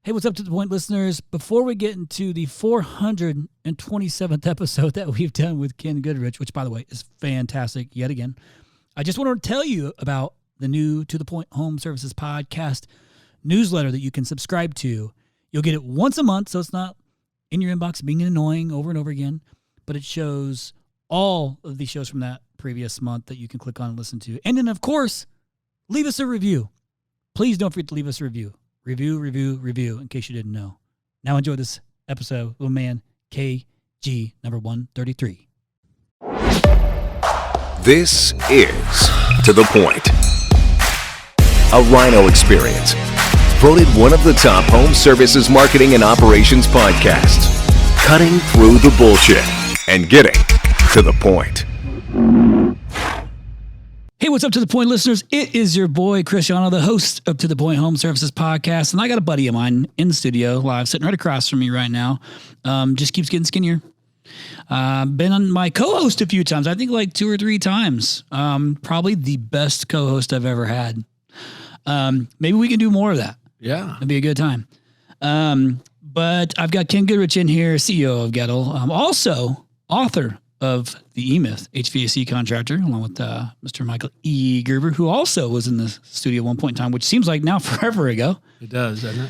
Hey, what's up to the point, listeners? Before we get into the 427th episode that we've done with Ken Goodrich, which, by the way, is fantastic yet again, I just want to tell you about the new To The Point Home Services podcast newsletter that you can subscribe to. You'll get it once a month, so it's not in your inbox being annoying over and over again, but it shows all of the shows from that previous month that you can click on and listen to. And then, of course, leave us a review. Please don't forget to leave us a review. Review, in case you didn't know. Now enjoy this episode with man KG number 133. This is To The Point, a Rhino experience. Voted one of the top home services marketing and operations podcasts. Cutting through the bullshit and getting to the point. Hey, what's up to the point, listeners? It is your boy, Cristiano, the host of To The Point Home Services podcast. And I got a buddy of mine in the studio live, sitting right across from me right now. Just keeps getting skinnier. Been on my co-host a few times, I think like 2 or 3 times. Probably the best co-host I've ever had. Maybe we can do more of that. Yeah. It'd be a good time. But I've got Ken Goodrich in here, CEO of Gettle, also author of the E-Myth HVAC contractor, along with Mr. Michael E. Gerber, who also was in the studio at one point in time, which seems like now forever ago. It does, doesn't it?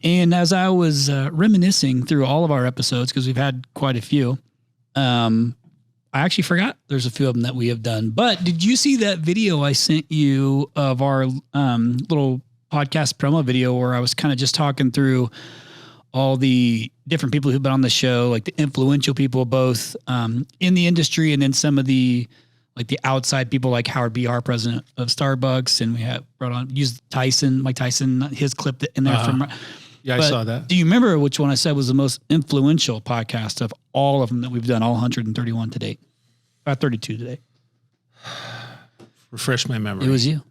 And as I was reminiscing through all of our episodes, because we've had quite a few, I actually forgot there's a few of them that we have done. But did you see that video I sent you of our little podcast promo video where I was kind of just talking through all the different people who've been on the show, like the influential people, both in the industry and then some of the like the outside people, like Howard B. our president of Starbucks, and we had brought on used Mike Tyson, his clip in there from. Yeah, but I saw that. Do you remember which one I said was the most influential podcast of all of them that we've done, all 131 to date? 32 today. Refresh my memory. It was you.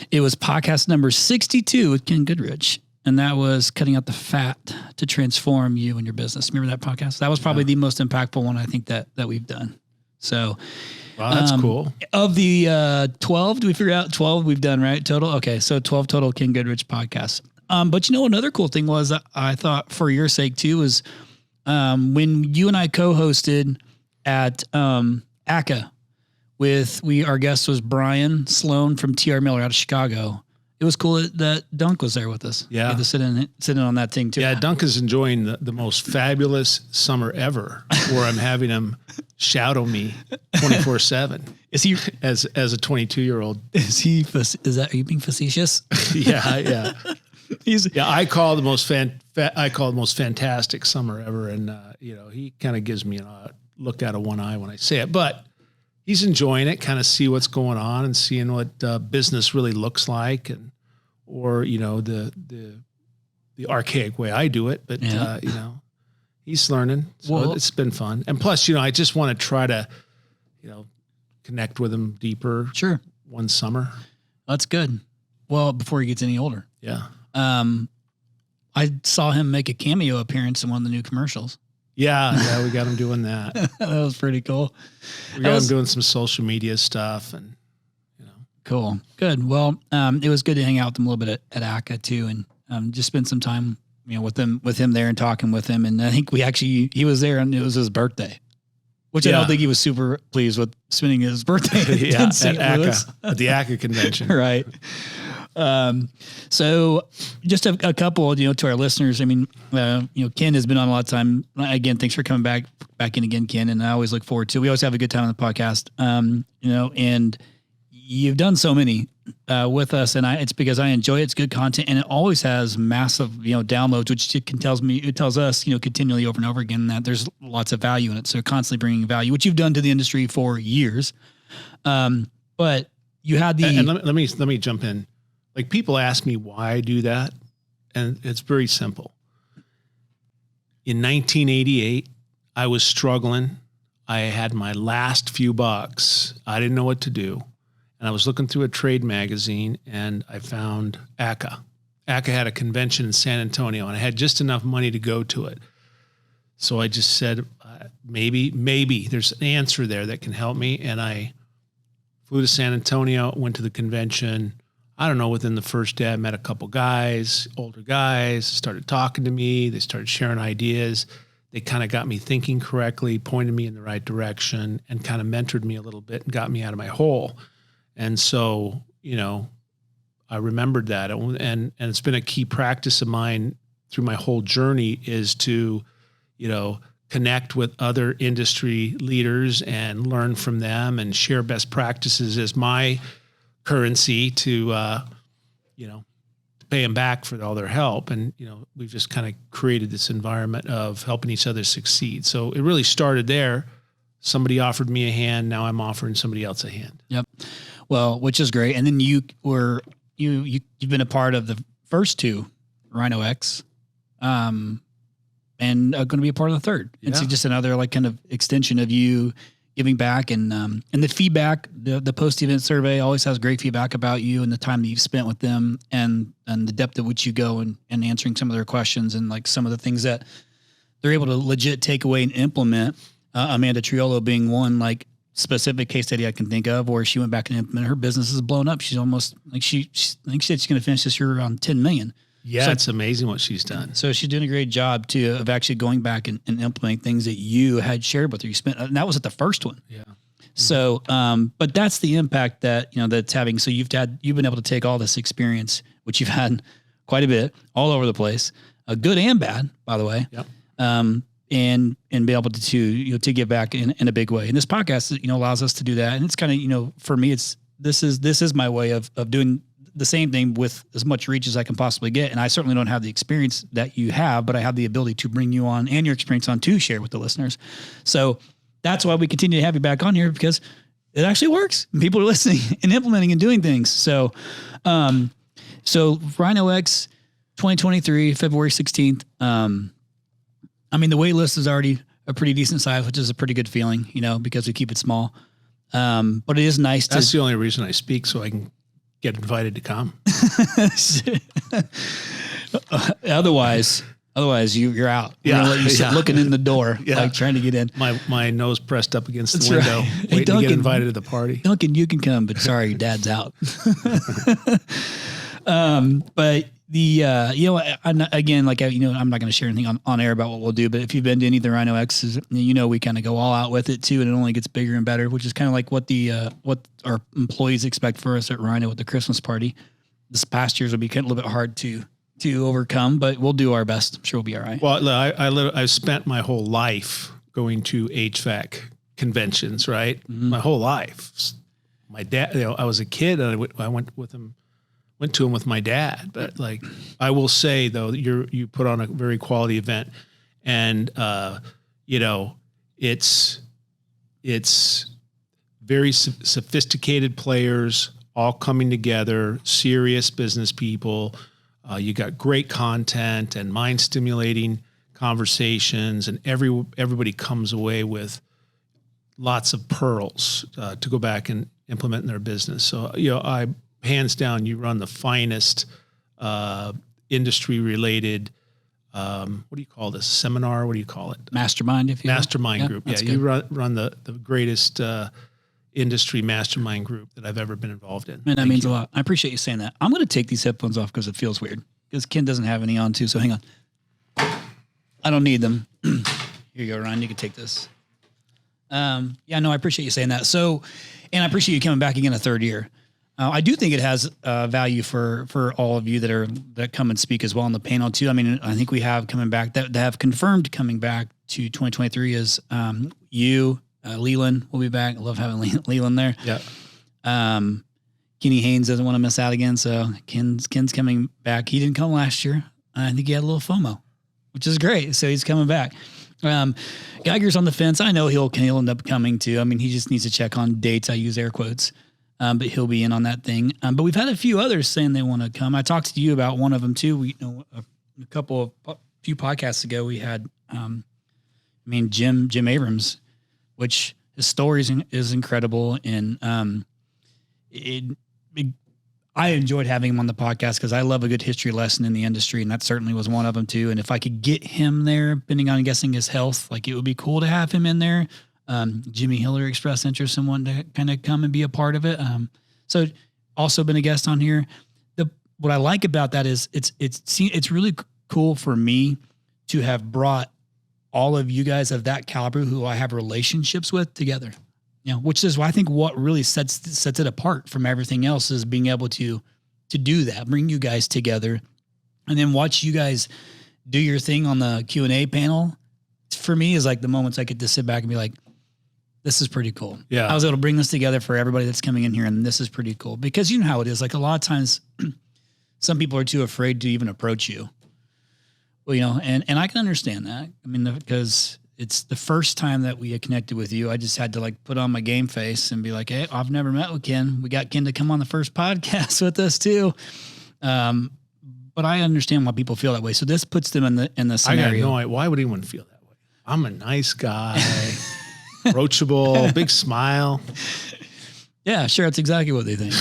It was podcast number 62 with Ken Goodrich. And that was cutting out the fat to transform you and your business. Remember that podcast? That was probably the most impactful one I think that we've done. So, wow, that's cool. Of the 12, do we figure out 12 we've done, right? Total? Okay, so 12 total Ken Goodrich podcasts. But you know, another cool thing was I thought for your sake too was when you and I co-hosted at ACA our guest was Brian Sloan from TR Miller out of Chicago. It was cool that Dunk was there with us. Yeah. He had to sit in on that thing too. Yeah, Dunk is enjoying the most fabulous summer ever, where I'm having him shadow me 24/7. Is he as a 22-year-old? Are you being facetious? Yeah. I call the most fantastic summer ever, and he kind of gives me a look out of one eye when I say it, but he's enjoying it, kind of see what's going on and seeing what business really looks like, or the archaic way I do it. But he's learning, so it's been fun. And plus, I just want to try to, connect with him deeper. Sure. One summer. That's good. Well, before he gets any older. Yeah. I saw him make a cameo appearance in one of the new commercials. Yeah, we got him doing that. That was pretty cool. We got him doing some social media stuff, and cool, good. Well, it was good to hang out with him a little bit at ACA too, and just spend some time, with him there and talking with him. And I think he was there, and it was his birthday, which I don't think he was super pleased with spending his birthday in St. Louis at the ACA convention, right? So just a couple, to our listeners. I mean, Ken has been on a lot of time. Again, thanks for coming back in again, Ken. And I always look forward to, we always have a good time on the podcast. And you've done so many, with us, and it's because I enjoy it. It's good content, and it always has massive, downloads, which it tells us, continually over and over again that there's lots of value in it. So constantly bringing value, which you've done to the industry for years. But you had and let me jump in. Like, people ask me why I do that, and it's very simple. In 1988, I was struggling. I had my last few bucks. I didn't know what to do. And I was looking through a trade magazine, and I found ACA. ACA had a convention in San Antonio, and I had just enough money to go to it. So I just said, maybe there's an answer there that can help me. And I flew to San Antonio, went to the convention. I don't know, within the first day, I met a couple guys, older guys, started talking to me. They started sharing ideas. They kind of got me thinking correctly, pointed me in the right direction, and kind of mentored me a little bit and got me out of my hole. And so, I remembered that. And it's been a key practice of mine through my whole journey is to, connect with other industry leaders and learn from them and share best practices as my currency to pay them back for all their help. And, we've just kind of created this environment of helping each other succeed. So it really started there. Somebody offered me a hand. Now I'm offering somebody else a hand. Yep. Well, which is great. And then you've been a part of the first two Rhino X, and going to be a part of the third. Yeah. It's just another kind of extension of you giving back, and the feedback, the post-event survey always has great feedback about you and the time that you've spent with them, and the depth at which you go and answering some of their questions, and some of the things that they're able to legit take away and implement. Amanda Triolo being one specific case study I can think of, where she went back and implemented. Her business is blown up. She's almost I think she said she's going to finish this year around 10 million. Yeah, so it's amazing what she's done. So she's doing a great job too of actually going back and implementing things that you had shared with her. You spent, and that was at the first one. Yeah. So, but that's the impact that, that's having. So you've been able to take all this experience, which you've had quite a bit all over the place, good and bad, by the way. Yep. And be able to give back in a big way. And this podcast, allows us to do that. And it's kind of, for me, this is my way of doing the same thing with as much reach as I can possibly get. And I certainly don't have the experience that you have, but I have the ability to bring you on and your experience on to share with the listeners. So that's why we continue to have you back on here, because it actually works. People are listening and implementing and doing things. So, Rhino X 2023, February 16th. The wait list is already a pretty decent size, which is a pretty good feeling, because we keep it small. But it is nice. That's the only reason I speak, so I can get invited to come. Otherwise you're out. Yeah. We're gonna let you sit looking in the door, trying to get in. My nose pressed up against That's the window, right. waiting Hey, Duncan, to get invited to the party. Duncan, you can come, but sorry, your dad's out. But the, I'm not going to share anything on air about what we'll do, but if you've been to any of the Rhino X's, we kind of go all out with it too. And it only gets bigger and better, which is kind of like what what our employees expect for us at Rhino with the Christmas party. This past year's will be a little bit hard to overcome, but we'll do our best. I'm sure we'll be all right. Well, I've spent my whole life going to HVAC conventions, right? Mm-hmm. My whole life. My dad, I was a kid and I went to him with my dad, but I will say though, you put on a very quality event, and it's very sophisticated players all coming together, serious business people. You got great content and mind stimulating conversations, and everybody comes away with lots of pearls to go back and implement in their business. So, hands down, you run the finest industry-related, what do you call this, seminar? What do you call it? Mastermind, if you Mastermind group. Yeah, good. you run the greatest industry mastermind group that I've ever been involved in. Man, that means a lot. I appreciate you saying that. I'm going to take these headphones off because it feels weird, because Ken doesn't have any on too, so hang on. I don't need them. Here you go, Ryan. You can take this. I appreciate you saying that. So, and I appreciate you coming back again a third year. I do think it has value for all of you that come and speak as well on the panel too. I think we have coming back that have confirmed coming back to 2023 is you, Leland will be back. I love having Leland there. Yeah. Kenny Haynes doesn't want to miss out again, so Ken's coming back. He didn't come last year. I think he had a little FOMO, which is great. So he's coming back. Geiger's on the fence. I know he'll end up coming too. He just needs to check on dates. I use air quotes. But he'll be in on that thing. But we've had a few others saying they want to come. I talked to you about one of them too. A few podcasts ago, we had, Jim Abrams, which his story is incredible. And I enjoyed having him on the podcast because I love a good history lesson in the industry. And that certainly was one of them too. And if I could get him there, depending on guessing his health, it would be cool to have him in there. Jimmy Hiller expressed interest in wanting to kind of come and be a part of it. So also been a guest on here. what I like about that is it's really cool for me to have brought all of you guys of that caliber who I have relationships with together, which is, I think, what really sets it apart from everything else is being able to do that, bring you guys together and then watch you guys do your thing on the Q&A panel. For me is like the moments I get to sit back and be like, this is pretty cool. Yeah. I was able to bring this together for everybody that's coming in here. And this is pretty cool because you know how it is. Like a lot of times some people are too afraid to even approach you. Well, and I can understand that. I mean, because it's the first time that we had connected with you. I just had to like put on my game face and be like, hey, I've never met with Ken. We got Ken to come on the first podcast with us too. But I understand why people feel that way. So this puts them in the scenario. I got no idea. Why would anyone feel that way? I'm a nice guy, approachable, big smile. Yeah, sure. That's exactly what they think.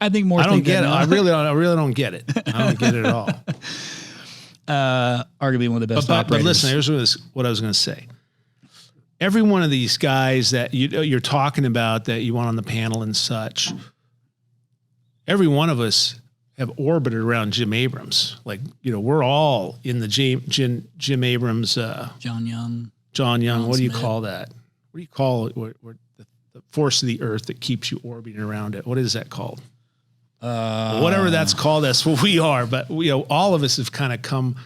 I think more. I don't get it. I really don't get it. I don't get it at all. Arguably one of the best operators. But listen, here's what I was going to say. Every one of these guys that you're talking about that you want on the panel and such, every one of us have orbited around Jim Abrams. Like, we're all in the Jim Abrams. John Young. What do you call that? What do you call it? What the force of the earth that keeps you orbiting around it? What is that called? Whatever that's called, that's what we are. But all of us have kind of come,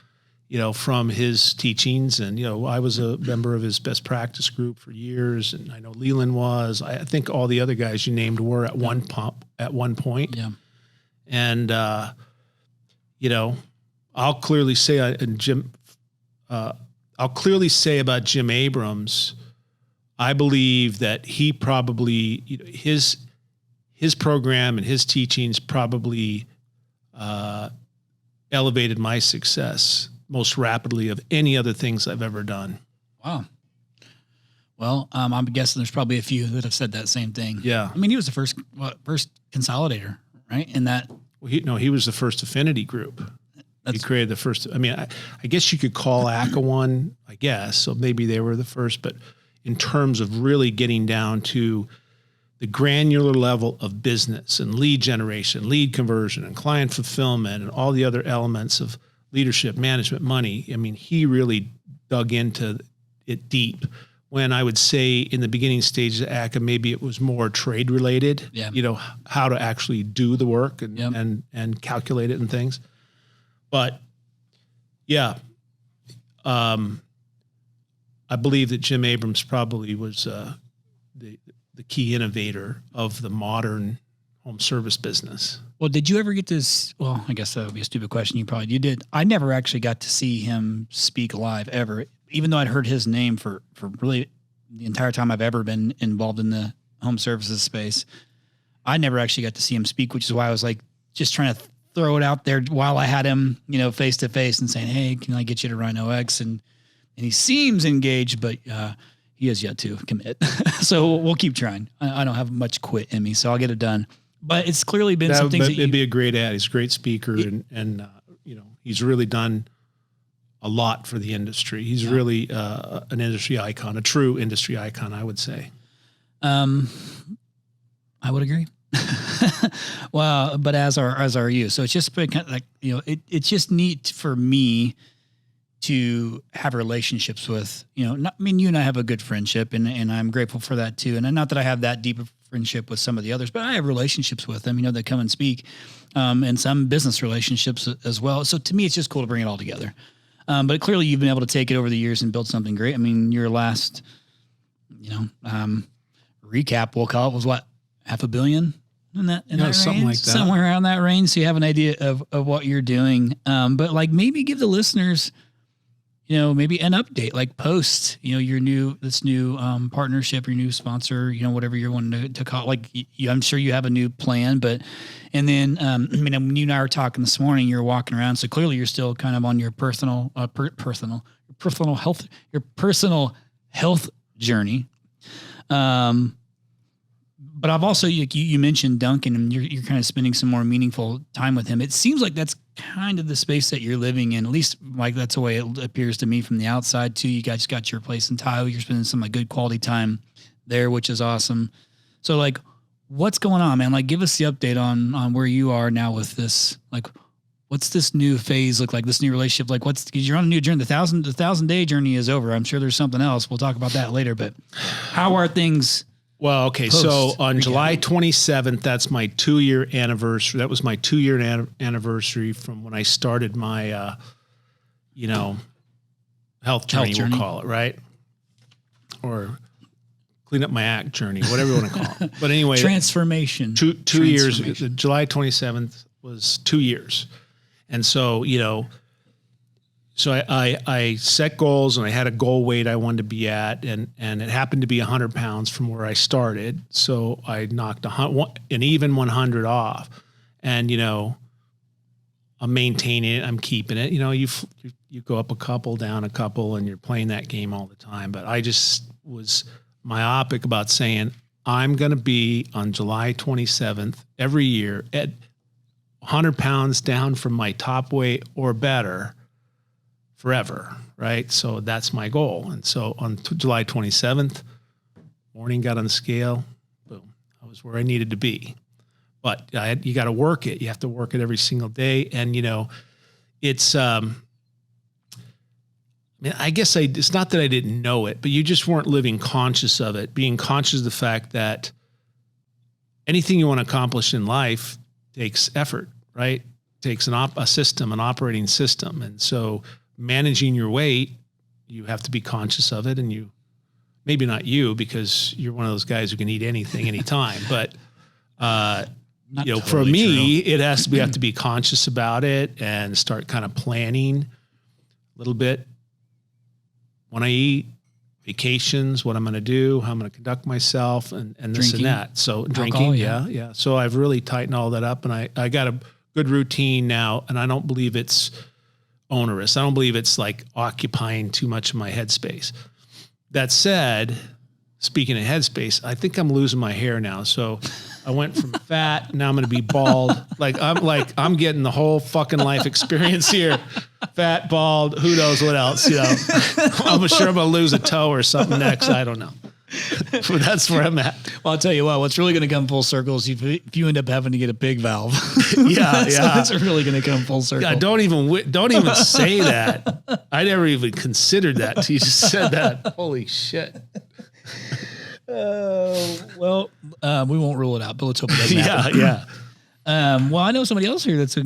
from his teachings. And I was a member of his best practice group for years, and I know Leland was. I think all the other guys you named were at one point. Yeah. And I'll clearly say about Jim Abrams, I believe that he probably his program and his teachings probably elevated my success most rapidly of any other things I've ever done. Wow. Well, I'm guessing there's probably a few that have said that same thing. Yeah. I mean, he was the first consolidator, right? In that. Well, he was the first affinity group. He created the first. I mean, I guess you could call ACA one, I guess. So maybe they were the first, but in terms of really getting down to the granular level of business and lead generation, lead conversion, and client fulfillment, and all the other elements of leadership, management, money. I mean, he really dug into it deep. When I would say in the beginning stages of ACA, maybe it was more trade related, how to actually do the work and calculate it and things. But yeah, I believe that Jim Abrams probably was the key innovator of the modern home service business. Well, did you ever get this? Well, I guess that would be a stupid question. You did. I never actually got to see him speak live ever, even though I'd heard his name for really the entire time I've ever been involved in the home services space. I never actually got to see him speak, which is why I was like just trying to throw it out there while I had him, face to face and saying, hey, can I get you to Rhino X? And he seems engaged, but he has yet to commit. So we'll keep trying. I don't have much quit in me, so I'll get it done. But it's clearly been some things. It'd be a great ad. He's a great speaker, and he's really done a lot for the industry. He's really an industry icon, a true industry icon, I would say. I would agree. Well, but as are you. So it's just been kind of like, it's just neat for me to have relationships with, you and I have a good friendship and I'm grateful for that too. And not that I have that deep of friendship with some of the others, but I have relationships with them, that come and speak, and some business relationships as well. So to me, it's just cool to bring it all together. But clearly you've been able to take it over the years and build something great. I mean, your last, recap, we'll call it, was what, $500 million in that something range? Like that. Somewhere around that range. So you have an idea of what you're doing. But like maybe give the listeners, maybe an update, like post, your new partnership, your new sponsor, whatever you're wanting to call it. Like I'm sure you have a new plan, and then, when you and I were talking this morning, you're walking around. So clearly you're still kind of on your personal health journey. But I've also, you mentioned Duncan, and you're kind of spending some more meaningful time with him. It seems like that's kind of the space that you're living in. At least, like, that's the way it appears to me from the outside too. You guys got your place in Tahoe. You're spending some good quality time there, which is awesome. So, like, what's going on, man? Like, give us the update on where you are now with this. Like, what's this new phase look like? This new relationship? Like, because you're on a new journey. The 1,000-day journey is over. I'm sure there's something else. We'll talk about that later. But how are things? Well, okay. So on July 27th, that's my 2-year anniversary. That was my 2-year anniversary from when I started my, health journey, we'll call it, right? Or clean up my act journey, whatever you want to call it. But anyway, transformation. Two years. July 27th was 2 years, and so so I set goals, and I had a goal weight I wanted to be at, and it happened to be 100 pounds from where I started. So I knocked an even 100 off, and I'm maintaining it. I'm keeping it. You go up a couple, down a couple, and you're playing that game all the time. But I just was myopic about saying I'm going to be on July 27th every year at 100 pounds down from my top weight or better forever, right? So that's my goal. And so on July 27th, morning, got on the scale, boom, I was where I needed to be. But you got to work it. You have to work it every single day. And, it's, I guess it's not that I didn't know it, but you just weren't living conscious of it, being conscious of the fact that anything you want to accomplish in life takes effort, right? Takes a system, an operating system. And so managing your weight, you have to be conscious of it. And maybe not you, because you're one of those guys who can eat anything, anytime, but, totally for me, true. It has to be, have to be conscious about it and start kind of planning a little bit when I eat, vacations, what I'm going to do, how I'm going to conduct myself, and this and that. So drinking, yeah. So I've really tightened all that up, and I got a good routine now, and I don't believe it's onerous. I don't believe it's like occupying too much of my headspace. That said, speaking of headspace, I think I'm losing my hair now. So I went from fat, now I'm going to be bald. I'm getting the whole fucking life experience here. Fat, bald, who knows what else, I'm sure I'm going to lose a toe or something next. I don't know. But that's where I'm at. Well, I'll tell you what's really going to come full circle is if you end up having to get a pig valve. Yeah. That's really going to come full circle. God, don't even say that. I never even considered that until you just said that. Holy shit. We won't rule it out, but let's hope it doesn't happen. Yeah. Well, I know somebody else here is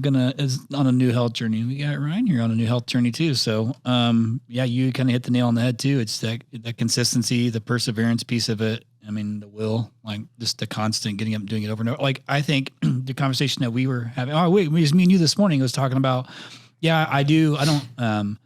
on a new health journey. We got Ryan here on a new health journey too. So, you kind of hit the nail on the head too. It's that consistency, the perseverance piece of it. I mean, the will, like just the constant getting up and doing it over and over. Like I think the conversation that we were having, it was me and you this morning, was talking about, I don't,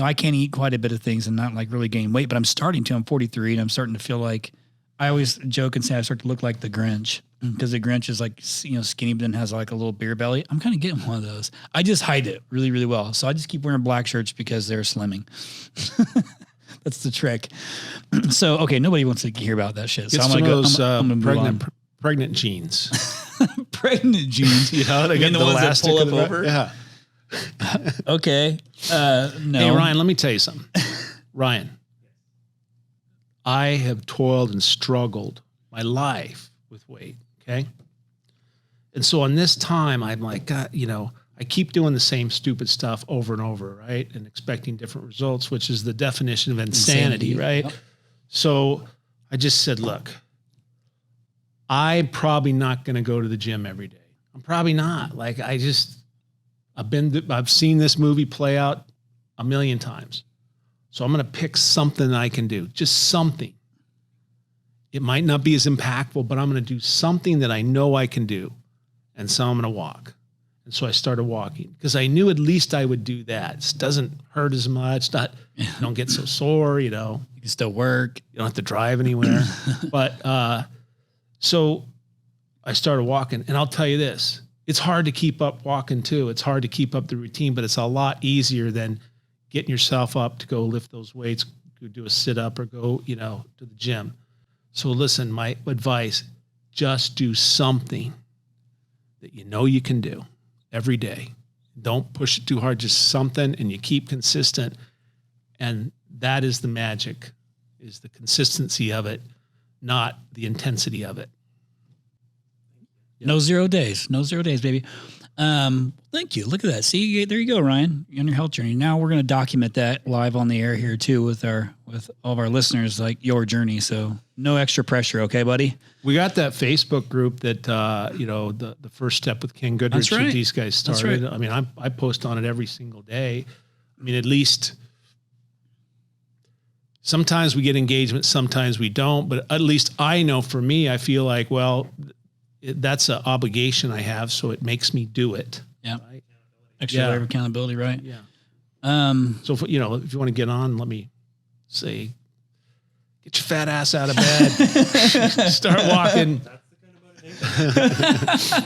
I can't eat quite a bit of things and not like really gain weight, but I'm starting to. I'm 43 and I'm starting to feel like, I always joke and say I start to look like the Grinch, because the Grinch is like, skinny, but then has like a little beer belly. I'm kind of getting one of those. I just hide it really, really well. So I just keep wearing black shirts because they're slimming. That's the trick. So, okay, nobody wants to hear about that shit. So I'm going to go. Pregnant jeans. Pregnant jeans. They got the ones elastic that pull up over. Yeah. Okay. No. Hey, Ryan, let me tell you something. Ryan, I have toiled and struggled my life with weight. Okay. And so on this time, I'm like, God, I keep doing the same stupid stuff over and over, right? And expecting different results, which is the definition of insanity. Right? Yep. So I just said, look, I'm probably not going to go to the gym every day. I'm probably not. Like, I've seen this movie play out a million times. So I'm going to pick something I can do, just something. It might not be as impactful, but I'm going to do something that I know I can do. And so I'm going to walk. And so I started walking because I knew at least I would do that. It doesn't hurt as much. You don't get so sore, You can still work. You don't have to drive anywhere. But so I started walking. And I'll tell you this, it's hard to keep up walking too. It's hard to keep up the routine, but it's a lot easier than getting yourself up to go lift those weights, go do a sit up or go, to the gym. So listen, my advice, just do something that you can do every day. Don't push it too hard, just something, and you keep consistent. And that is the magic, is the consistency of it, not the intensity of it. No 0 days. No 0 days, baby. Thank you. Look at that. See, there you go, Ryan, on your health journey. Now we're going to document that live on the air here too with all of our listeners, like your journey. So no extra pressure. Okay, buddy. We got that Facebook group that, the first step with Ken Goodrich that these guys started. Right. I mean, I post on it every single day. I mean, at least sometimes we get engagement, sometimes we don't, but at least I know for me, I feel like, well, that's an obligation I have. So it makes me do it. Yeah. Right? Extra layer of accountability, right? Yeah. So if you want to get on, let me say, get your fat ass out of bed, start walking.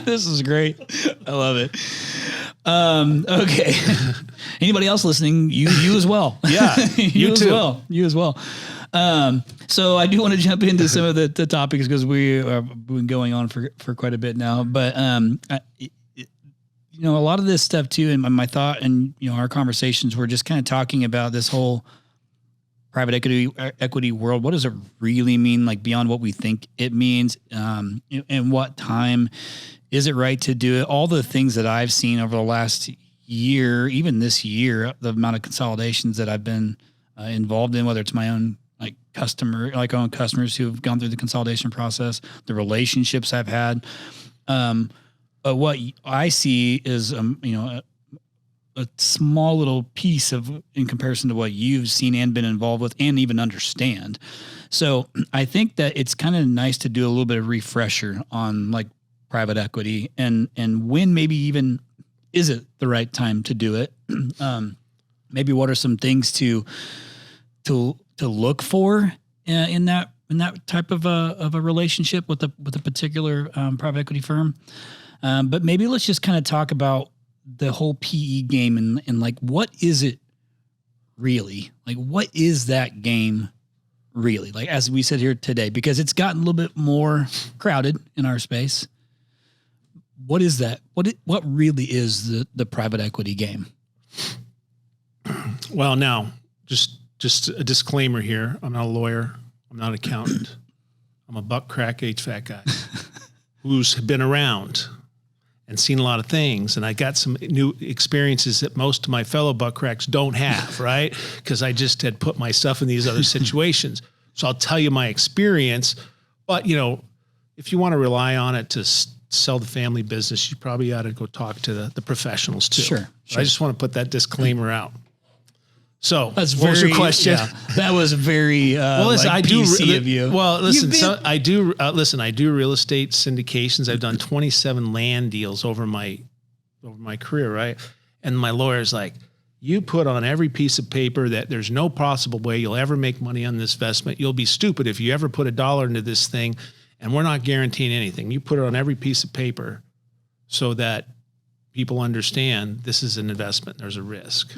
This is great. I love it. Okay. Anybody else listening? You as well. Yeah. You as well. You as well. So I do want to jump into some of the topics because we have been going on for quite a bit now, but, a lot of this stuff too, and my thought and, our conversations, we're just kind of talking about this whole private equity world. What does it really mean? Like beyond what we think it means, and what time is it right to do it? All the things that I've seen over the last year, even this year, the amount of consolidations that I've been involved in, whether it's my own own customers who've gone through the consolidation process, the relationships I've had. But what I see is, a small little piece in comparison to what you've seen and been involved with and even understand. So I think that it's kind of nice to do a little bit of refresher on like private equity and when maybe even is it the right time to do it? Maybe what are some things to look for in that type of a relationship with a particular private equity firm. But maybe let's just kind of talk about the whole PE game and like, what is it really? Like, what is that game really? Like, as we sit here today, because it's gotten a little bit more crowded in our space. What is that? What really is the private equity game? Well, now, just a disclaimer here. I'm not a lawyer. I'm not an accountant. I'm a buck crack HVAC guy who's been around and seen a lot of things. And I got some new experiences that most of my fellow buck cracks don't have, right? Because I just had put myself in these other situations. So I'll tell you my experience. But, if you want to rely on it to sell the family business, you probably ought to go talk to the professionals too. Sure. I just want to put that disclaimer out. So what was your question? Yeah, that was very listen, I do PC of you. Well, listen, I do real estate syndications. I've done 27 land deals over my career, right? And my lawyer's like, you put on every piece of paper that there's no possible way you'll ever make money on this investment. You'll be stupid if you ever put $1 into this thing, and we're not guaranteeing anything. You put it on every piece of paper so that people understand this is an investment. There's a risk.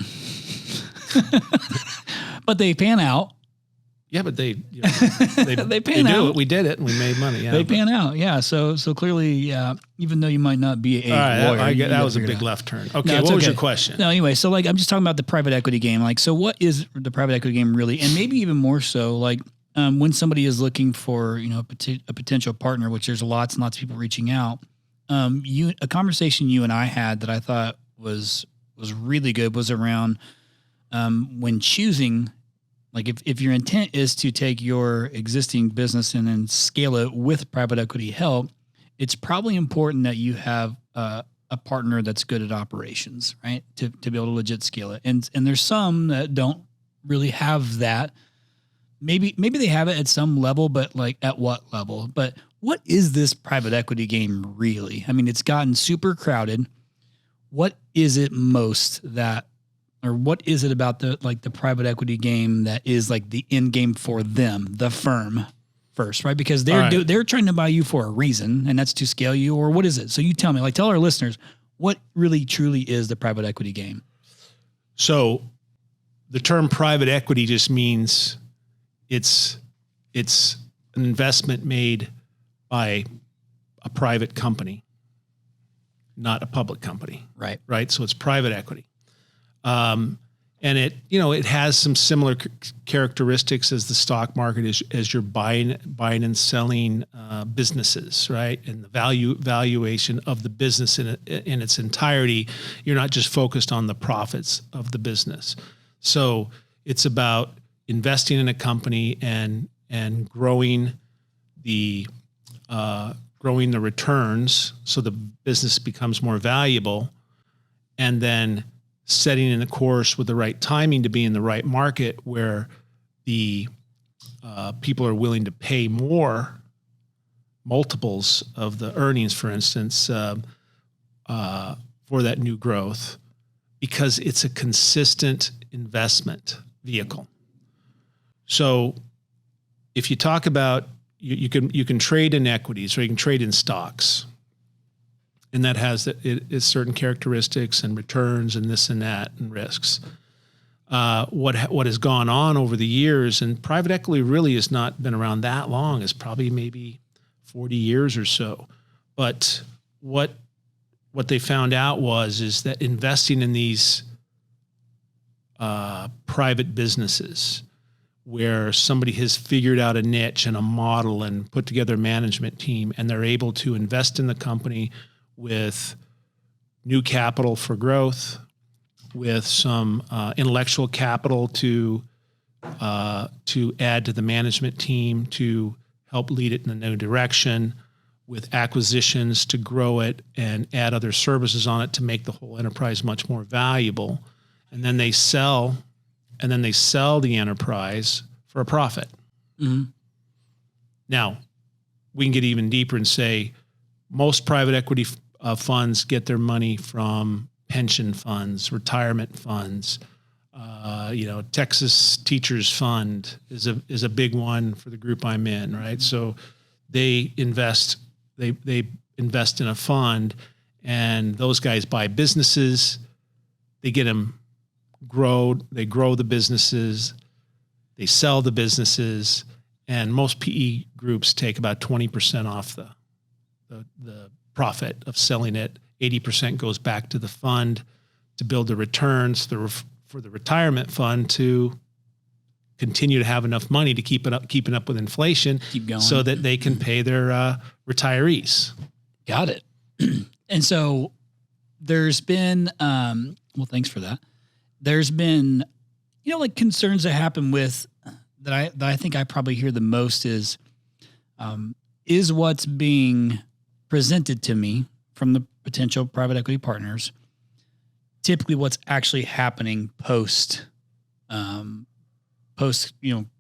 But they pan out. Yeah, but they pan out. We did it and we made money. Yeah, they pan out. Yeah. So clearly, even though you might not be a lawyer, that was a big left turn. Okay. What was your question? No, anyway. So I'm just talking about the private equity game. Like, so what is the private equity game really? And maybe even more so, like, when somebody is looking for, a potential partner, which there's lots and lots of people reaching out. A conversation you and I had that I thought was really good was around, when choosing, like if your intent is to take your existing business and then scale it with private equity help, it's probably important that you have a partner that's good at operations, right? To be able to legit scale it. And there's some that don't really have that. Maybe they have it at some level, but like at what level? But what is this private equity game really? I mean, it's gotten super crowded. What is it most that, or what is it about the private equity game that is like the end game for them, the firm first, right? Because they're trying to buy you for a reason, and that's to scale you, or what is it? So you tell me, tell our listeners, what really truly is the private equity game? So the term private equity just means it's an investment made by a private company, not a public company. Right. Right. So it's private equity. And it has some similar characteristics as the stock market, as you're buying and selling businesses, right? And the valuation of the business in its entirety. You're not just focused on the profits of the business. So it's about investing in a company and growing the returns so the business becomes more valuable, and then setting in a course with the right timing to be in the right market where the people are willing to pay more multiples of the earnings, for instance, for that new growth, because it's a consistent investment vehicle. So if you talk about, you can trade in equities, or you can trade in stocks. And that has certain characteristics and returns and this and that and risks. What has gone on over the years, and private equity really has not been around that long. It's probably maybe 40 years or so. But what they found out is that investing in these private businesses, where somebody has figured out a niche and a model and put together a management team, and they're able to invest in the company with new capital for growth, with some intellectual capital to add to the management team to help lead it in a new direction, with acquisitions to grow it and add other services on it to make the whole enterprise much more valuable. And then they sell the enterprise for a profit. Mm-hmm. Now, we can get even deeper and say most private equity funds get their money from pension funds, retirement funds. Texas Teachers Fund is a big one for the group I'm in, right? So they invest in a fund, and those guys buy businesses. They get them they grow the businesses, they sell the businesses, and most PE groups take about 20% off the profit of selling it. 80% goes back to the fund to build the returns for the retirement fund to continue to have enough money to keeping up with inflation, keep going, so that they can pay their retirees. Got it. And so there's been, thanks for that. There's been, concerns that happen with that I think I probably hear the most is what's being presented to me from the potential private equity partners typically what's actually happening post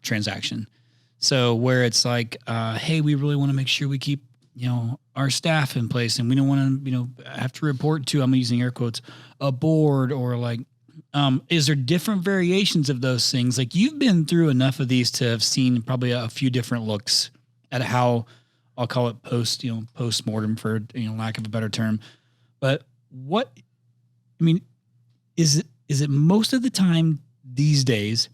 transaction. So where it's like, hey, we really want to make sure we keep our staff in place, and we don't want to have to report to, I'm using air quotes, a board, or like, is there different variations of those things? Like, you've been through enough of these to have seen probably a few different looks at how, I'll call it post-mortem for lack of a better term. But is it most of the time these days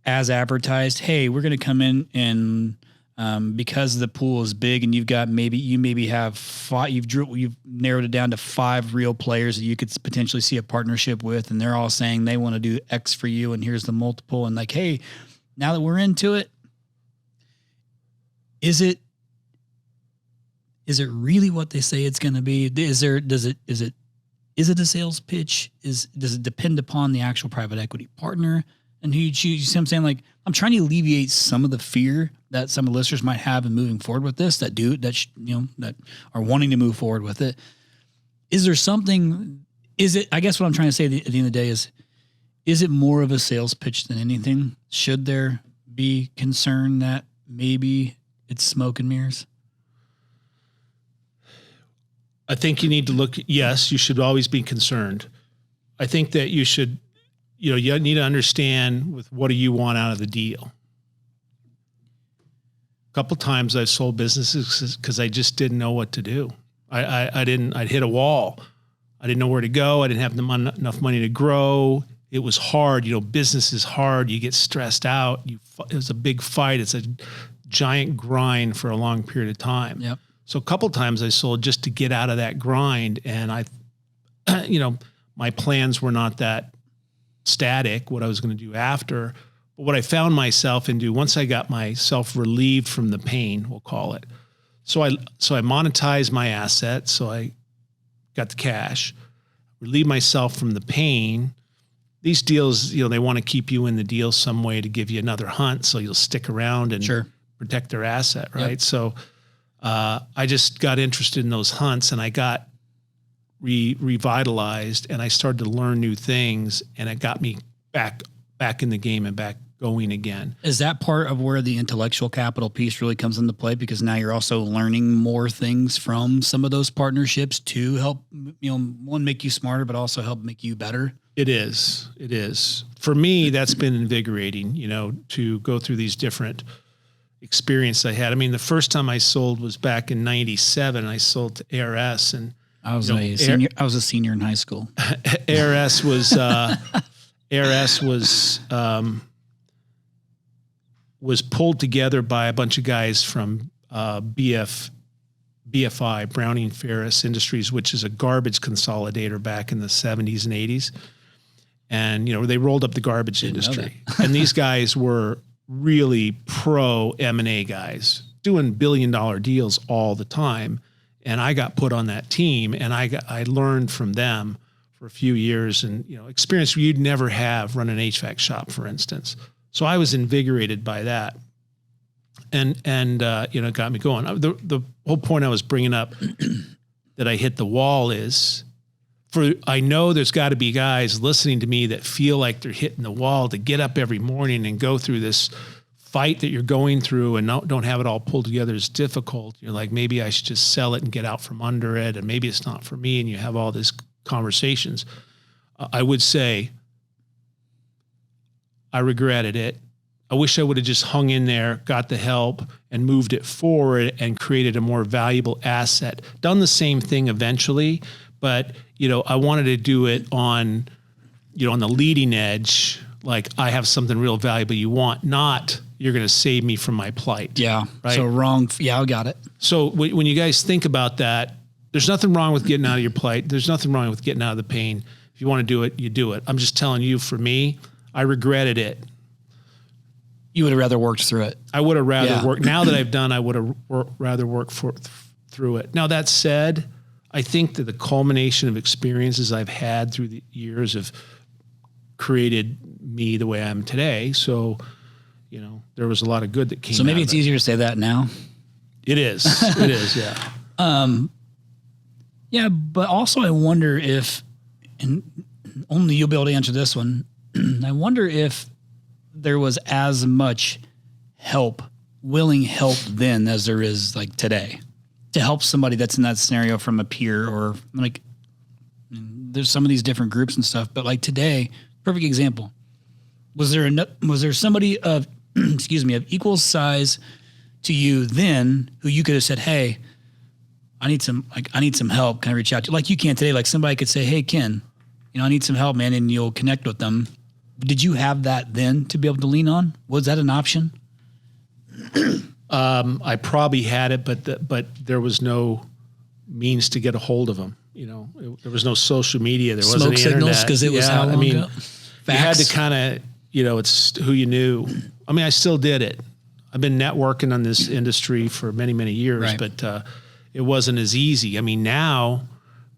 as advertised, hey, we're going to come in and because the pool is big and you've narrowed it down to 5 real players that you could potentially see a partnership with, and they're all saying they want to do X for you, and here's the multiple, and like, hey, now that we're into it, is it really what they say it's going to be? Is it a sales pitch? Does it depend upon the actual private equity partner and who you choose? You see what I'm saying? Like, I'm trying to alleviate some of the fear that some of the listeners might have in moving forward with this, that are wanting to move forward with it. Is there something? I guess what I'm trying to say at the end of the day is it more of a sales pitch than anything? Should there be concern that maybe it's smoke and mirrors? I think you need to look. Yes, you should always be concerned. I think that you should, you need to understand with what do you want out of the deal. A couple of times I've sold businesses because I just didn't know what to do. I'd hit a wall. I didn't know where to go. I didn't have enough money to grow. It was hard. Business is hard. You get stressed out. It was a big fight. It's a giant grind for a long period of time. Yep. So a couple of times I sold just to get out of that grind. And my plans were not that static, what I was going to do after. But what I found myself into once I got myself relieved from the pain, we'll call it. So I monetized my assets. So I got the cash, relieved myself from the pain. These deals, they want to keep you in the deal some way to give you another hunt. So you'll stick around and protect their asset. Right. Yep. So, I just got interested in those hunts, and I got revitalized, and I started to learn new things, and it got me back in the game and back going again. Is that part of where the intellectual capital piece really comes into play? Because now you're also learning more things from some of those partnerships to help, one, make you smarter, but also help make you better. It is. For me, that's been invigorating, to go through these different experiences I had. I mean, the first time I sold was back in 97. I sold to ARS, and I was a senior. I was a senior in high school. ARS was pulled together by a bunch of guys from BFI, Browning Ferris Industries, which is a garbage consolidator back in the 70s and 80s. And, they rolled up the garbage industry. And these guys were really pro M&A guys doing $1 billion deals all the time. And I got put on that team, and I learned from them for a few years, and, experience you'd never have run an HVAC shop, for instance. So I was invigorated by that, and it got me going. The whole point I was bringing up that I hit the wall is, I know there's got to be guys listening to me that feel like they're hitting the wall to get up every morning and go through this fight that you're going through and don't have it all pulled together is difficult. You're like, maybe I should just sell it and get out from under it, and maybe it's not for me, and you have all these conversations. I would say I regretted it. I wish I would have just hung in there, got the help, and moved it forward and created a more valuable asset. Done the same thing eventually, but I wanted to do it on the leading edge. Like, I have something real valuable you want, not you're going to save me from my plight. Yeah. Right. So wrong. Yeah, I got it. So when you guys think about that, there's nothing wrong with getting out of your plight. There's nothing wrong with getting out of the pain. If you want to do it, you do it. I'm just telling you, for me, I regretted it. You would have rather worked through it. I would have rather worked. Now that I've done, I would have rather worked through it. Now, that said, I think that the culmination of experiences I've had through the years have created me the way I am today. So, there was a lot of good that came out of it. So maybe it's easier to say that now. It is. It is, yeah. Yeah, but also I wonder if, and only you'll be able to answer this one, I wonder if there was as much willing help then as there is like today to help somebody that's in that scenario from a peer, or like there's some of these different groups and stuff, but like today, perfect example. Was there somebody of, of equal size to you then who you could have said, hey, I need some help. Can I reach out to you? Like you can today, like somebody could say, hey, Ken, I need some help, man. And you'll connect with them. Did you have that then to be able to lean on? Was that an option? I probably had it, but there was no means to get a hold of them. There was no social media. There wasn't the internet. Because it was how long ago? You had to kind of, it's who you knew. I mean, I still did it. I've been networking on this industry for many, many years, right. But it wasn't as easy. I mean, now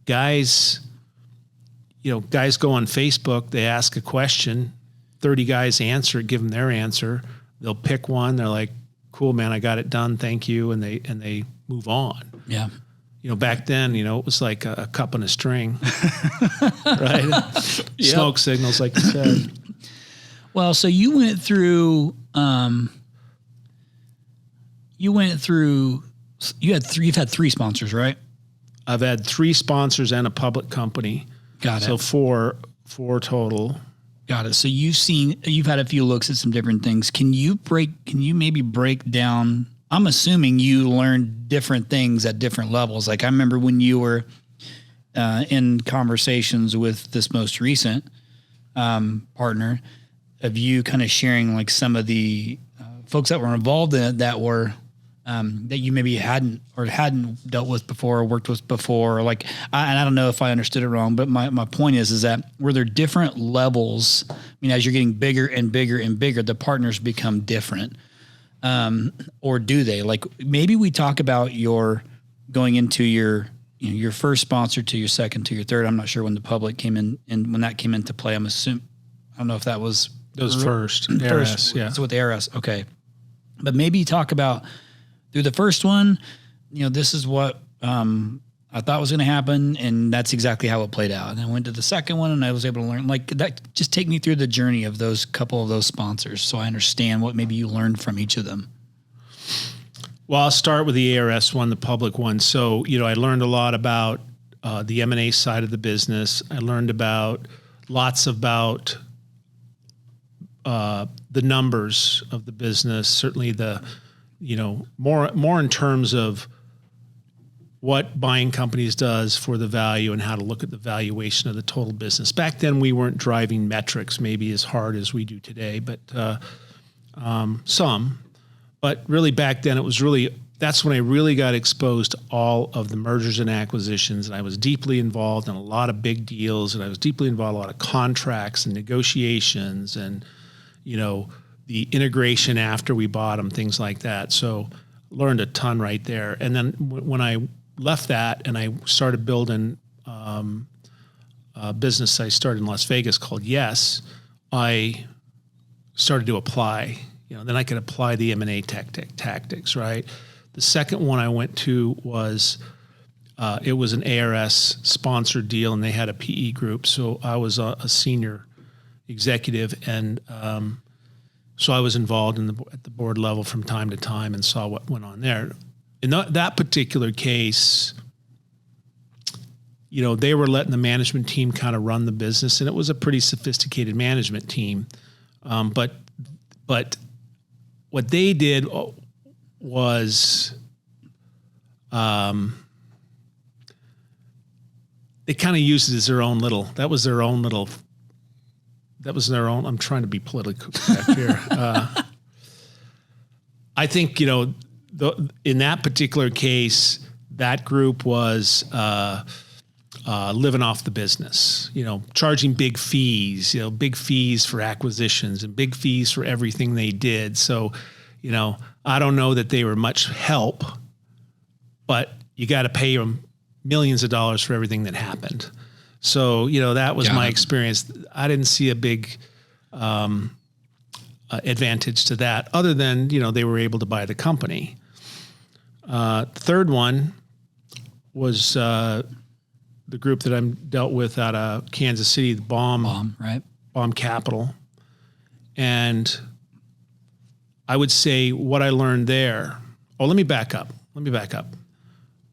guys go on Facebook, they ask a question, 30 guys answer it, give them their answer. They'll pick one. They're like, cool, man, I got it done. Thank you. And they move on. Yeah. Back then, it was like a cup and a string, right? Yep. Smoke signals, like you said. Well, so you went through, you've had 3 sponsors, right? I've had 3 sponsors and a public company. Got it. So four total. Got it. So you've had a few looks at some different things. Can you maybe break down? I'm assuming you learned different things at different levels. Like I remember when you were in conversations with this most recent partner, of you kind of sharing like some of the folks that were involved in it that were that you maybe hadn't dealt with before or worked with before? Or like, and I don't know if I understood it wrong, but my point is that were there different levels? I mean, as you're getting bigger and bigger and bigger, the partners become different. Or do they? Like, maybe we talk about your going into your first sponsor to your second to your third. I'm not sure when the public came in and when that came into play. I don't know if that was first. ARS, yeah. So with the ARS, okay. But maybe you talk about through the first one, this is what I thought was going to happen, and that's exactly how it played out. And I went to the second one, and I was able to learn like that. Just take me through the journey of those couple of those sponsors, so I understand what maybe you learned from each of them. Well, I'll start with the ARS one, the public one. So, I learned a lot about the M&A side of the business. I learned lots about the numbers of the business, certainly more in terms of what buying companies does for the value and how to look at the valuation of the total business. Back then, we weren't driving metrics maybe as hard as we do today, but some. But really back then, that's when I really got exposed to all of the mergers and acquisitions. And I was deeply involved in a lot of big deals, and I was deeply involved in a lot of contracts and negotiations and, the integration after we bought them, things like that. So learned a ton right there. And then when I left that and I started building a business I started in Las Vegas called Yes, I started to apply. Then I could apply the M&A tactics, right? The second one I went to was it was an ARS sponsored deal, and they had a PE group. So I was a senior executive, and so I was involved at the board level from time to time and saw what went on there. In that particular case, they were letting the management team kind of run the business, and it was a pretty sophisticated management team. But what they did was they kind of used it as their own little. I'm trying to be politically correct here. I think, in that particular case, that group was living off the business, charging big fees for acquisitions and big fees for everything they did. So, I don't know that they were much help, but you got to pay them millions of dollars for everything that happened. So, that was my experience. I didn't see a big advantage to that other than, they were able to buy the company. Third one was the group that I'm dealt with out of Kansas City, the Bomb Capital. And I would say what I learned there. Oh, let me back up.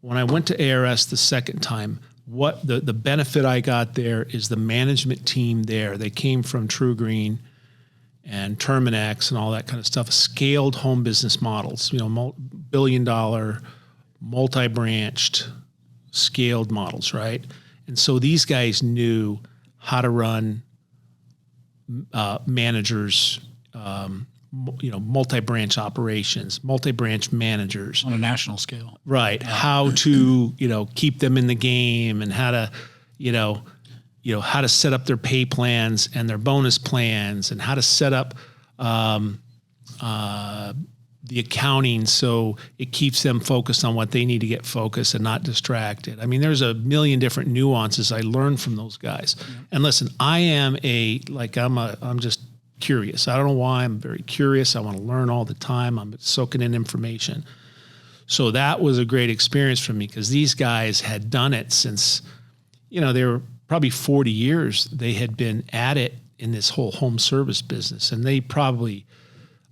When I went to ARS the second time, what the benefit I got there is the management team there. They came from True Green and Terminex and all that kind of stuff, scaled home business models, billion-dollar, multi-branched, scaled models, right? And so these guys knew how to run managers, multi-branch operations, multi-branch managers on a national scale, right? How to keep them in the game, and how to how to set up their pay plans and their bonus plans, and how to set up the accounting so it keeps them focused on what they need to get focused and not distracted. I mean, there's a million different nuances I learned from those guys. Yeah. And listen, I'm just curious. I don't know why. I'm very curious. I want to learn all the time. I'm soaking in information. So that was a great experience for me, because these guys had done it since, they were probably 40 years. They had been at it in this whole home service business. And they probably,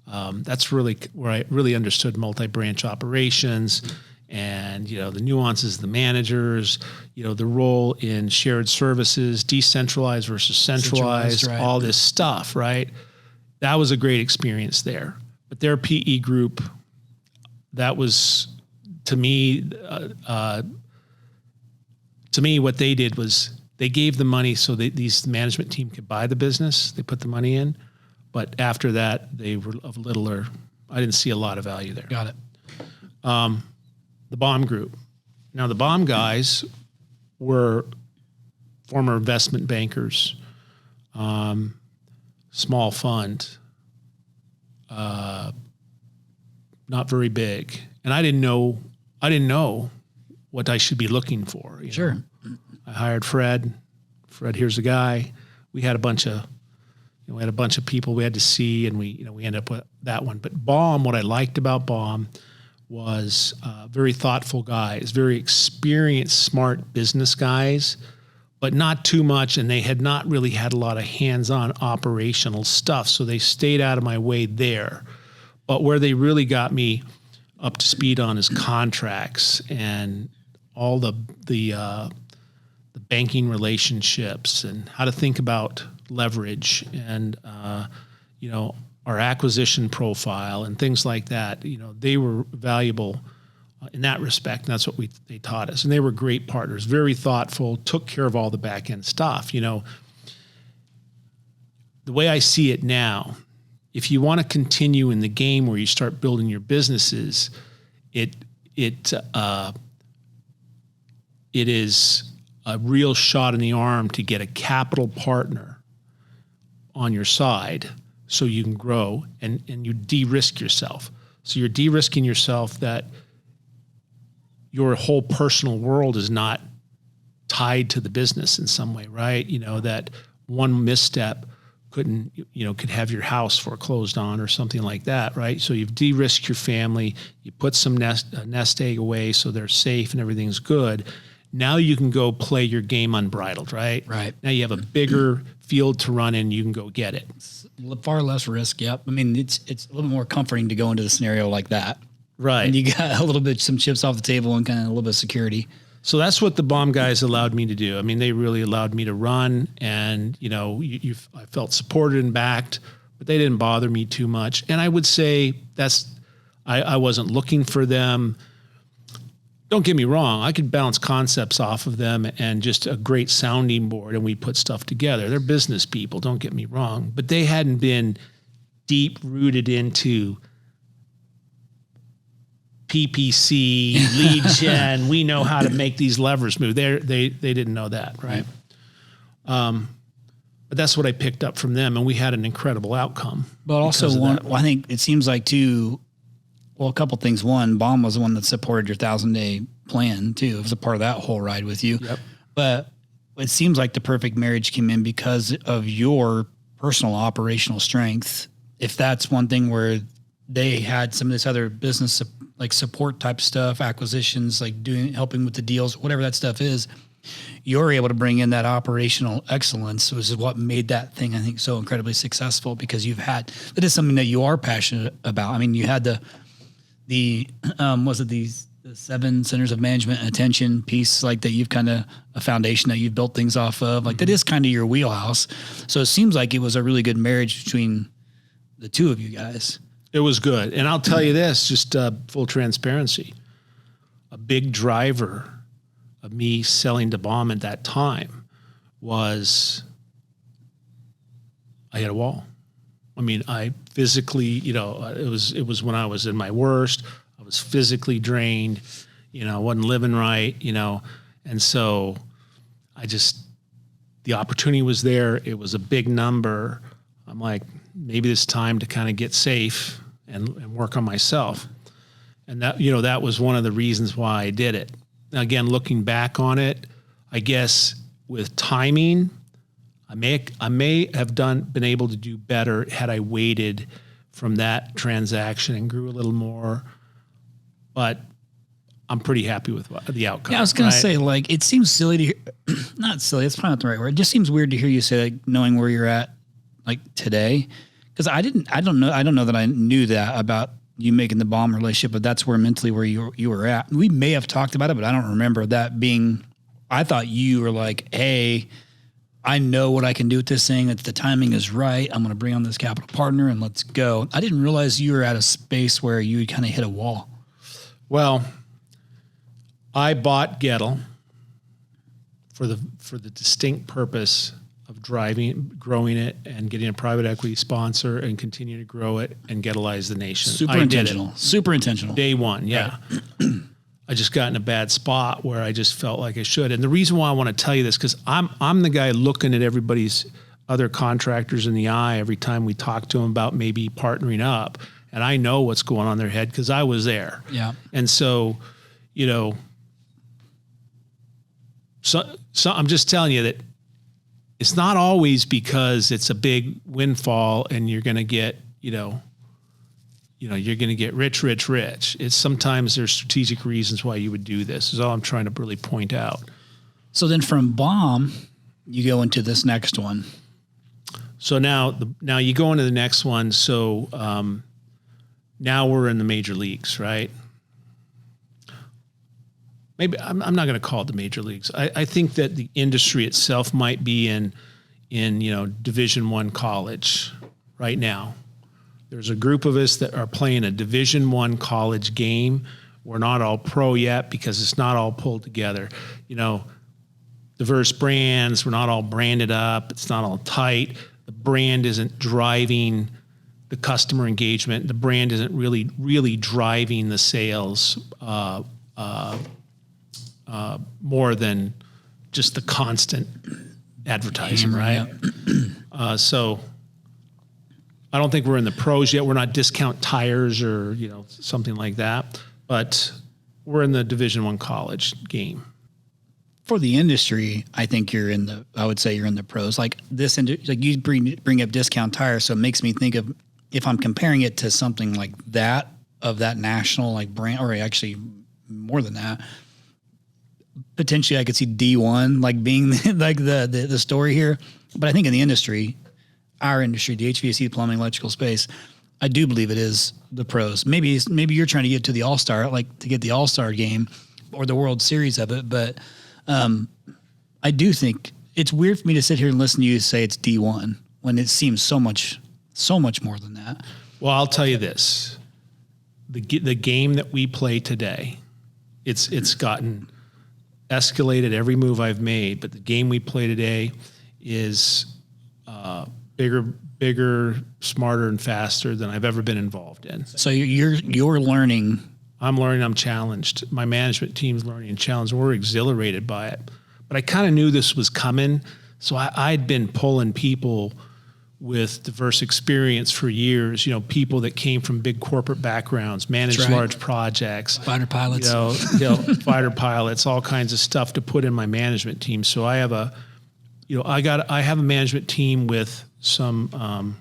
that's really where I really understood multi-branch operations and, the nuances of the managers, the role in shared services, decentralized versus centralized, right. All this stuff, right? That was a great experience there. But their PE group, that was, to me, what they did was they gave the money so these management team could buy the business. They put the money in. But after that, they were of I didn't see a lot of value there. Got it. the Bomb Group. Now, the Bomb guys were former investment bankers, small fund, not very big. And I didn't know what I should be looking for. Sure. know. I hired Fred. Fred, here's a guy. We had a bunch of people we had to see, and we ended up with that one. But Baum, what I liked about Baum was very thoughtful guys, very experienced, smart business guys, but not too much. And they had not really had a lot of hands-on operational stuff. So they stayed out of my way there. But where they really got me up to speed on is contracts and all the banking relationships and how to think about leverage and our acquisition profile and things like that. They were valuable in that respect. And that's what they taught us. And they were great partners, very thoughtful, took care of all the back end stuff. The way I see it now, if you want to continue in the game where you start building your businesses, it is a real shot in the arm to get a capital partner on your side so you can grow and you de-risk yourself. So you're de-risking yourself that your whole personal world is not tied to the business in some way, right? That one misstep could have your house foreclosed on or something like that, right? So you've de-risked your family, you put some nest egg away so they're safe and everything's good. Now you can go play your game unbridled, right? Right. Now you have a bigger field to run in, you can go get it. It's far less risk, yep. I mean, it's a little more comforting to go into the scenario like that. Right. And you got a little bit, some chips off the table and kind of a little bit of security. So that's what the Bomb guys allowed me to do. I mean, they really allowed me to run, and I felt supported and backed, but they didn't bother me too much. And I would say I wasn't looking for them. Don't get me wrong, I could bounce concepts off of them and just a great sounding board, and we put stuff together. They're business people, don't get me wrong, but they hadn't been deep rooted into PPC, lead gen. We know how to make these levers move. They didn't know that, right? But that's what I picked up from them, and we had an incredible outcome. But also, I think it seems like too. Well, a couple things. One, Baum was the one that supported your 1,000-day plan too. It was a part of that whole ride with you. Yep. But it seems like the perfect marriage came in because of your personal operational strength. If that's one thing where they had some of this other business like support type stuff, acquisitions, like helping with the deals, whatever that stuff is, you're able to bring in that operational excellence, which is what made that thing, I think, so incredibly successful, because that is something that you are passionate about. I mean, you had the 7 centers of management and attention piece, like that you've kind of a foundation that you've built things off of, like that is kind of your wheelhouse. So it seems like it was a really good marriage between the two of you guys. It was good. And I'll tell you this, just full transparency, a big driver of me selling to Baum at that time was I had a wall. I mean, I physically, it was when I was in my worst. I was physically drained, wasn't living right, and so the opportunity was there. It was a big number. I'm like, maybe it's time to kind of get safe and work on myself. And that was one of the reasons why I did it. Now, again, looking back on it, I guess with timing, I may have been able to do better had I waited from that transaction and grew a little more, but I'm pretty happy with the outcome. Yeah, I was going to say, like, it seems silly to hear, not silly, it's probably not the right word. It just seems weird to hear you say, like, knowing where you're at, like, today. Because I don't know that I knew that about you making the Baum relationship, but that's where mentally where you were at. We may have talked about it, but I don't remember that being, I thought you were like, hey, I know what I can do with this thing. If the timing is right, I'm going to bring on this capital partner and let's go. I didn't realize you were at a space where you kind of hit a wall. Well, I bought Gettle for the distinct purpose of growing it and getting a private equity sponsor and continue to grow it and ghettoize the nation. Super intentional. Day one. Yeah. Right. I just got in a bad spot where I just felt like I should. And the reason why I want to tell you this, because I'm the guy looking at everybody's other contractors in the eye every time we talk to them about maybe partnering up. And I know what's going on in their head because I was there. Yeah. And so, so I'm just telling you that it's not always because it's a big windfall and you're going to get, you're going to get rich. It's sometimes there's strategic reasons why you would do this is all I'm trying to really point out. So then from bomb, you go into this next one. So now you go into the next one. So now we're in the major leagues, right? Maybe I'm not going to call it the major leagues. I think that the industry itself might be in Division I college right now. There's a group of us that are playing a Division I college game. We're not all pro yet because it's not all pulled together. Diverse brands. We're not all branded up. It's not all tight. The brand isn't driving the customer engagement. The brand isn't really driving the sales more than just the constant advertising, right? So I don't think we're in the pros yet. We're not Discount Tires or something like that, but we're in the Division I college game. For the industry, I think I would say you're in the pros. Like this, like you bring up Discount Tires, so it makes me think of if I'm comparing it to something like that of that national like brand, or actually more than that. Potentially I could see D1 like being like the story here. But I think in the industry, our industry, the HVAC, plumbing, electrical space, I do believe it is the pros. Maybe you're trying to get to the All-Star, like to get the All-Star game or the World Series of it. But I do think it's weird for me to sit here and listen to you say it's D1 when it seems so much more than that. Well, I'll tell you this. The game that we play today, it's gotten escalated every move I've made, but the game we play today is bigger, smarter, and faster than I've ever been involved in. So you're learning. I'm learning. I'm challenged. My management team's learning and challenged. We're exhilarated by it. But I kind of knew this was coming, so I'd been pulling people with diverse experience for years, people that came from big corporate backgrounds, managed large projects, fighter pilots, fighter pilots, all kinds of stuff to put in my management team. So I have I have a management team with some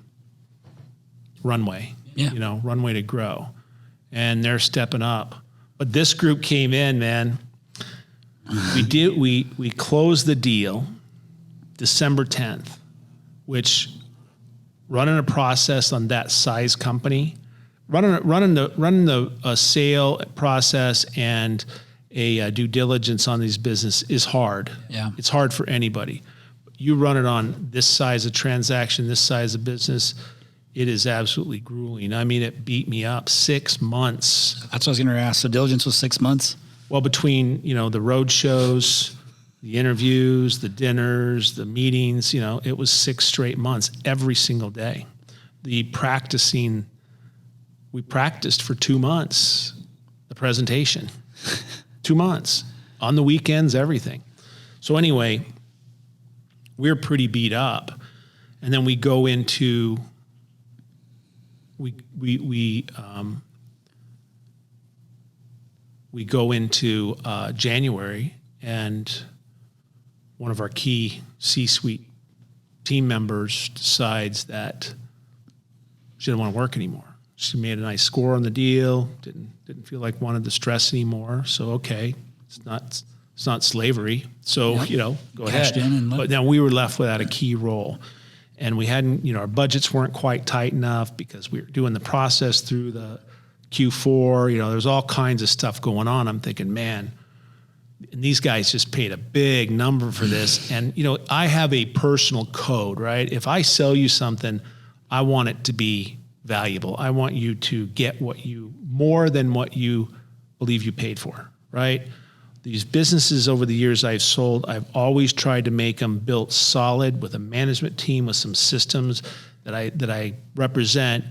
runway, runway to grow, and they're stepping up. But this group came in, man. We closed the deal December 10th, which running a process on that size company, running the sale process and a due diligence on these business is hard. Yeah, it's hard for anybody. You run it on this size of transaction, this size of business, it is absolutely grueling. I mean, it beat me up 6 months. That's what I was going to ask. So diligence was 6 months? Well, between the road shows, the interviews, the dinners, the meetings, it was 6 straight months, every single day. We practiced for 2 months, the presentation, 2 months, on the weekends, everything. So anyway, we're pretty beat up. And then we go into, we go into January, and one of our key C-suite team members decides that she didn't want to work anymore. She made a nice score on the deal, didn't feel like wanted the stress anymore. So okay, it's not slavery. So go ahead. But now we were left without a key role, and we hadn't our budgets weren't quite tight enough because we were doing the process through the Q4. There's all kinds of stuff going on. I'm thinking, man. And these guys just paid a big number for this. And, I have a personal code, right? If I sell you something, I want it to be valuable. I want you to get more than what you believe you paid for, right? these businesses over the years I've sold, I've always tried to make them built solid with a management team, with some systems that I represent.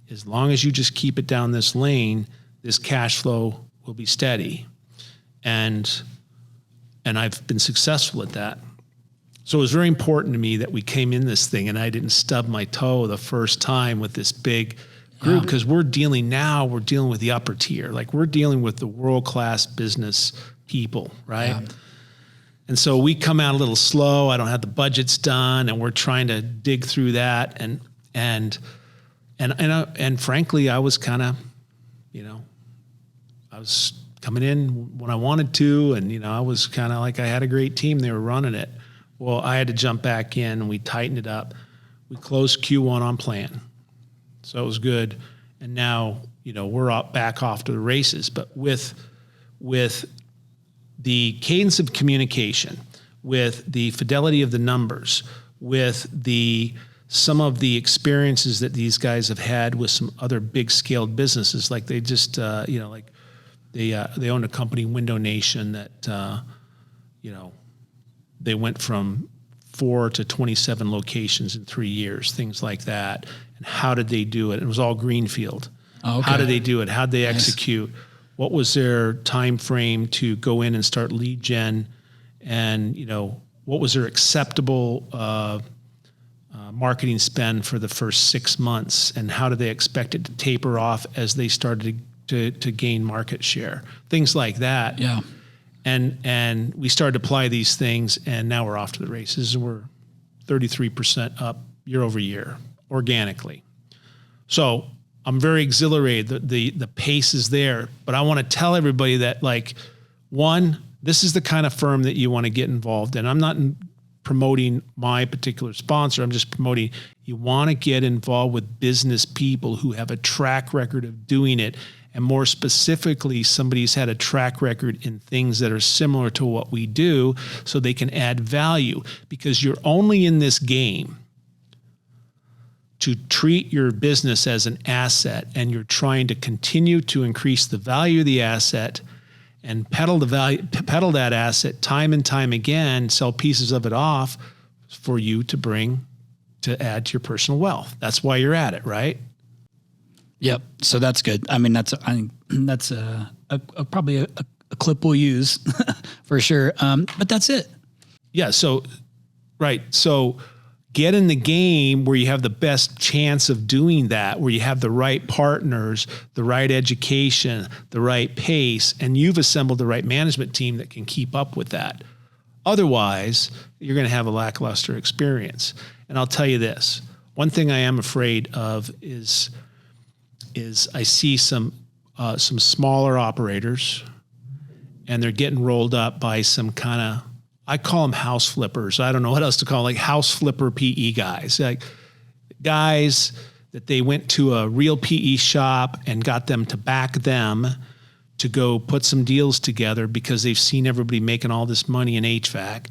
As long as you just keep it down this lane, this cash flow will be steady. And I've been successful at that. So it was very important to me that we came in this thing and I didn't stub my toe the first time with this big group, because we're dealing with the upper tier. Like, we're dealing with the world-class business people, right? Yeah. And so we come out a little slow. I don't have the budgets done, and we're trying to dig through that. And frankly, I was kind of, I was coming in when I wanted to, and I was kind of like, I had a great team. They were running it. Well, I had to jump back in, and we tightened it up. We closed Q1 on plan. So it was good. And now, we're back off to the races. But with the cadence of communication, with the fidelity of the numbers, with some of the experiences that these guys have had with some other big scaled businesses, like they just, they owned a company, Window Nation, that, they went from 4 to 27 locations in 3 years, things like that. And how did they do it? It was all greenfield. Oh, okay. How did they do it? How did they execute? What was their time frame to go in and start lead gen? And, what was their acceptable marketing spend for the first 6 months? And how did they expect it to taper off as they started to gain market share? Things like that. Yeah. And we started to apply these things, and now we're off to the races. We're 33% up year over year organically. So I'm very exhilarated. The pace is there, but I want to tell everybody that, like, one, this is the kind of firm that you want to get involved in. I'm not promoting my particular sponsor. I'm just promoting, you want to get involved with business people who have a track record of doing it. And more specifically, somebody's had a track record in things that are similar to what we do, so they can add value, because you're only in this game to treat your business as an asset, and you're trying to continue to increase the value of the asset and pedal that asset time and time again, sell pieces of it off for you to add to your personal wealth. That's why you're at it, right? Yep. So that's good. I mean, that's probably a clip we'll use for sure. But that's it. Yeah. So, right. So get in the game where you have the best chance of doing that, where you have the right partners, the right education, the right pace, and you've assembled the right management team that can keep up with that. Otherwise, you're going to have a lackluster experience. And I'll tell you this, one thing I am afraid of is I see some smaller operators, and they're getting rolled up by some kind of, I call them house flippers. I don't know what else to call them, like house flipper PE guys, like guys that they went to a real PE shop and got them to back them to go put some deals together because they've seen everybody making all this money in HVAC.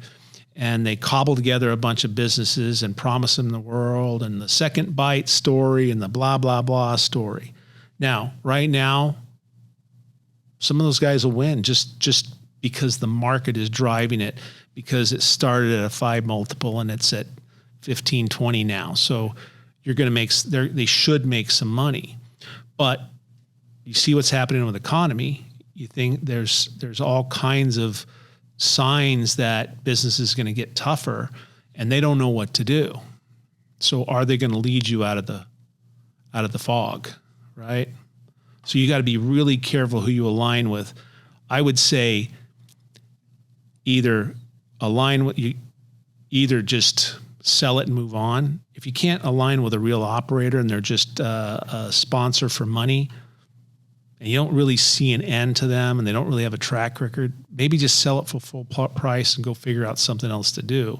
And they cobble together a bunch of businesses and promise them the world and the second bite story and the blah, blah, blah story. Now, right now, some of those guys will win just because the market is driving it, because it started at a 5 multiple and it's at 15, 20 now. So you're going to they should make some money. But you see what's happening with the economy. You think there's all kinds of signs that business is going to get tougher, and they don't know what to do. So are they going to lead you out of the fog, right? So you got to be really careful who you align with. I would say either just sell it and move on. If you can't align with a real operator and they're just a sponsor for money, and you don't really see an end to them and they don't really have a track record, maybe just sell it for full price and go figure out something else to do,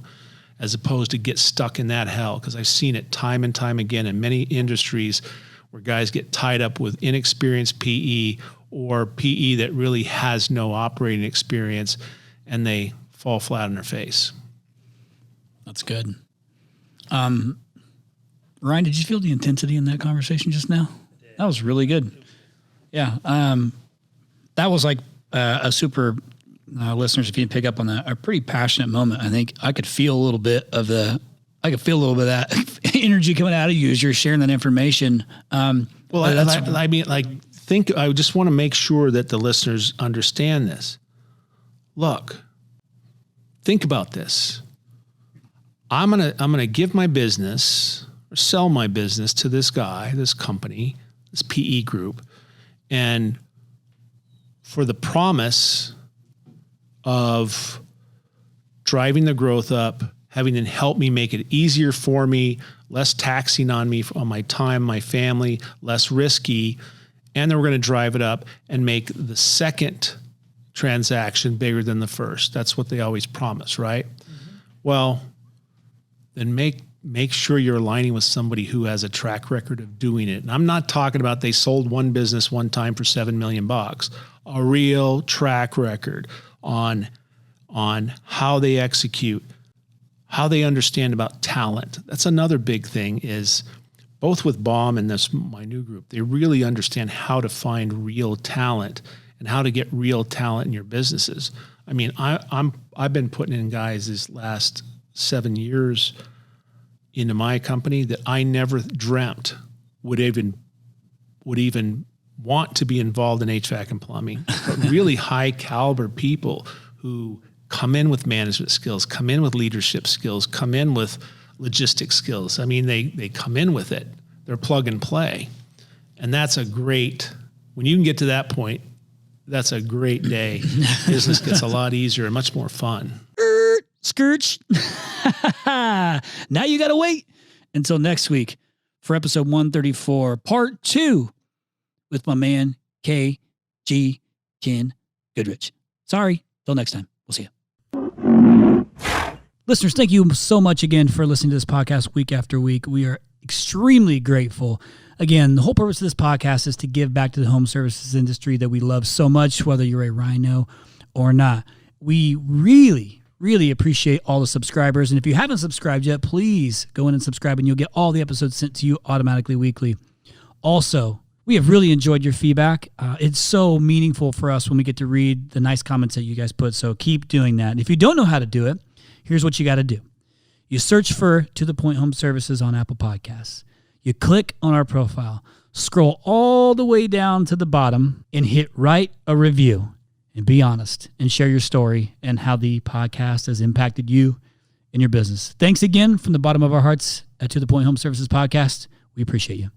as opposed to get stuck in that hell. Because I've seen it time and time again in many industries where guys get tied up with inexperienced PE or PE that really has no operating experience, and they fall flat on their face. That's good. Ryan, did you feel the intensity in that conversation just now? That was really good. Yeah. That was like a super listeners, if you pick up on that, a pretty passionate moment. I think I could feel a little bit of that energy coming out of you as you're sharing that information. I just want to make sure that the listeners understand this. Look, think about this. I'm gonna give my business or sell my business to this guy, this company, this PE group, and for the promise of driving the growth up, having them help me make it easier for me, less taxing on me, on my time, my family, less risky, and then we're going to drive it up and make the second transaction bigger than the first. That's what they always promise, right? Mm-hmm. Well, then make sure you're aligning with somebody who has a track record of doing it. And I'm not talking about they sold one business one time for $7 million. A real track record on how they execute, how they understand about talent. That's another big thing is both with Baum and my new group, they really understand how to find real talent and how to get real talent in your businesses. I mean, I've been putting in guys this last 7 years into my company that I never dreamt would even want to be involved in HVAC and plumbing, but really high caliber people who come in with management skills, come in with leadership skills, come in with logistics skills. I mean, they come in with it. They're plug and play. And that's when you can get to that point, that's a great day. Business gets a lot easier and much more fun. Scooch. Now you got to wait until next week for episode 134, part 2 with my man, Ken Goodrich. Sorry. Till next time. We'll see you. Listeners, thank you so much again for listening to this podcast week after week. We are extremely grateful. Again, the whole purpose of this podcast is to give back to the home services industry that we love so much, whether you're a rhino or not. We really appreciate all the subscribers. And if you haven't subscribed yet, please go in and subscribe and you'll get all the episodes sent to you automatically weekly. Also, we have really enjoyed your feedback. It's so meaningful for us when we get to read the nice comments that you guys put. So keep doing that. And if you don't know how to do it, here's what you got to do. You search for To The Point Home Services on Apple Podcasts. You click on our profile, scroll all the way down to the bottom and hit write a review. And be honest and share your story and how the podcast has impacted you and your business. Thanks again from the bottom of our hearts at To The Point Home Services Podcast. We appreciate you.